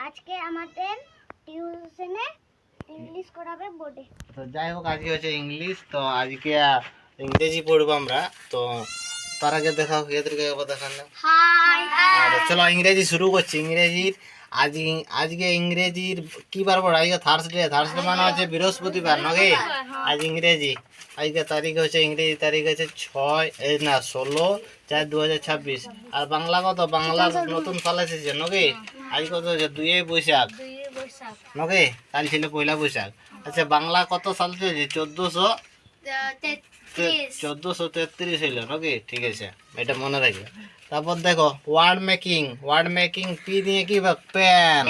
আজকে আমাদের টিউশনে ইংলিশ করাবে বোর্ডে। তো যাই হোক, আজকে হচ্ছে ইংলিশ, তো আজকে ইংরেজি পড়বো আমরা। তো তার আগে দেখাও এদেরকে দেখান না। চলো ইংরেজি শুরু করছি। ইংরেজির আজকে ইংরেজির কি বার পড়ো? আজকে থার্সডে। থার্সডে মানে হচ্ছে বৃহস্পতিবার নাকি? আজ ইংরেজি আজকে তারিখ হচ্ছে, ইংরেজি তারিখ হচ্ছে 16/4/2026। আর বাংলা কত? বাংলা নতুন সাল এসেছে নাকি? আজ কত হচ্ছে? 2 বৈশাখ নাকি? কাল ছিল পয়লা বৈশাখ। আচ্ছা, বাংলা কত সাল চলছে? 1433 হইল নাকি? ঠিক আছে, এটা মনে রাখবে। তারপর দেখো word making. Word making P দিয়ে কি? পেন।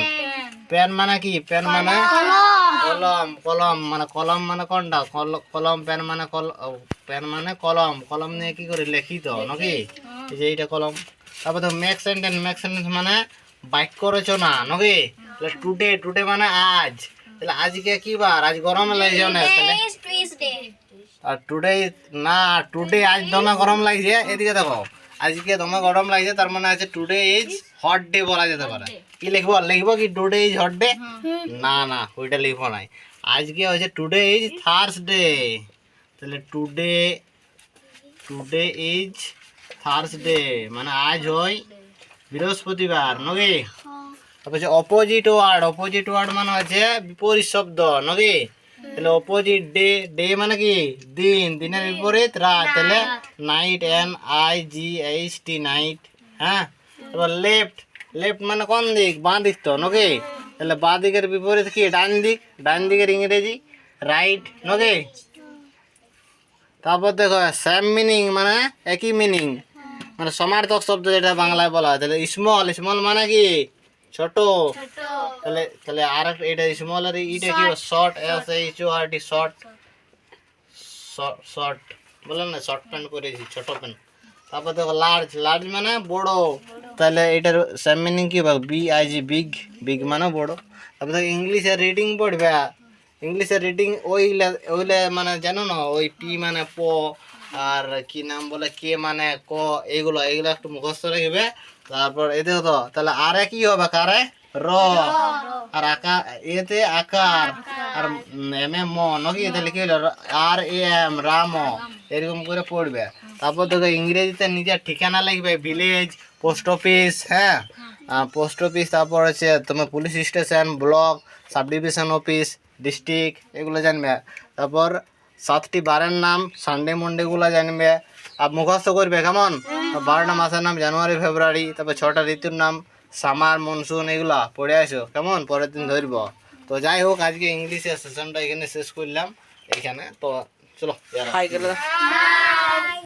পেন মানে কি? পেন মানে কলম। কলম মানে কলম মানে কোনটা? কলম। পেন মানে পেন মানে কলম। কলম নিয়ে কি করে লিখি তো নাকি? এই যে এইটা কলম। তারপর তো মেক সেন্টেন্স। মেক সেন্টেন্স মানে বাক্য রচনা নাকি? টুডে। টুডে মানে আজ। তাহলে আজকে কি বার? আজ গরম লাগছে অনেক। তাহলে আর টুডে না, টুডে আজ দমে গরম লাগছে। এদিকে দেখো, আজকে দমে গরম লাগছে, তার মানে আছে টুডে ইজ হট ডে বলা যেতে পারে। কি লিখবো? লিখবো কি টুডে ইজ হট ডে? না না, ওইটা লিখবো নাই। আজকে হচ্ছে টুডে ইজ থার্সডে। তাহলে টুডে ইজ থার্সডে মানে আজ হয় বৃহস্পতিবার নাকি? তারপর হচ্ছে অপোজিট ওয়ার্ড। অপোজিট ওয়ার্ড মানে হচ্ছে বিপরীত শব্দ নাকি? তাহলে অপোজিট ডে। ডে মানে কি? দিন। দিনের বিপরীত রাত। তাহলে নাইট, NIGHT, নাইট। হ্যাঁ। তারপর লেফট। লেফট মানে কোন দিক? বাঁ দিক তো নাকি? তাহলে বাঁ দিকের বিপরীত কি? ডান দিক। ডান দিকের ইংরেজি রাইট নাকি? তারপর দেখো সেম মিনিং মানে একই মিনিং, মানে সমার্থক শব্দ যেটা বাংলায় বলা হয়। তাহলে স্মল। স্মল মানে কি? ছোট। তাহলে তাহলে আর এটা স্মল আর এটা কি? শর্ট। SHORT, short. শর্ট বললাম না? শর্ট প্যান্ট পরেছি, ছোট প্যান্ট। তারপর দেখো লার্জ। লার্জ মানে বড়। তাহলে এটার সেম মিনিং কি? BIG, big. বিগ মানে বড়। তারপর দেখো ইংলিশে রিডিং পড়বে। ইংলিশে রিডিং ওইলে মানে জানো না? ওই পি মানে প, আর কি নাম বলে কে মানে ক, এগুলো একটু মুখস্থ রাখবে। তারপর এতে তো তাহলে আরে কি হবে? কারে র। আর আকার, এতে আকার। আর এম ম নাকি? তাহলে কি হলো? RAM রাম। এরকম করে পড়বে। তারপর দেখো ইংরেজিতে নিজের ঠিকানা লিখবে। Village, post office. হ্যাঁ, পোস্ট অফিস। তারপর হচ্ছে তোমার police station, block, sub division office, district, এগুলো জানবে। তারপর 7টি বারের নাম, সানডে মন্ডেগুলো জানবে। আর মুখস্থ করবে কেমন? 12টা মাসের নাম, জানুয়ারি ফেব্রুয়ারি। তারপর 6টা ঋতুর নাম, সামার, মনসুন, এগুলা পড়ে আসো কেমন? পরের দিন ধরব। তো যাই হোক, আজকে ইংলিশের সেশনটা এখানে শেষ করলাম। এইখানে তো চলো।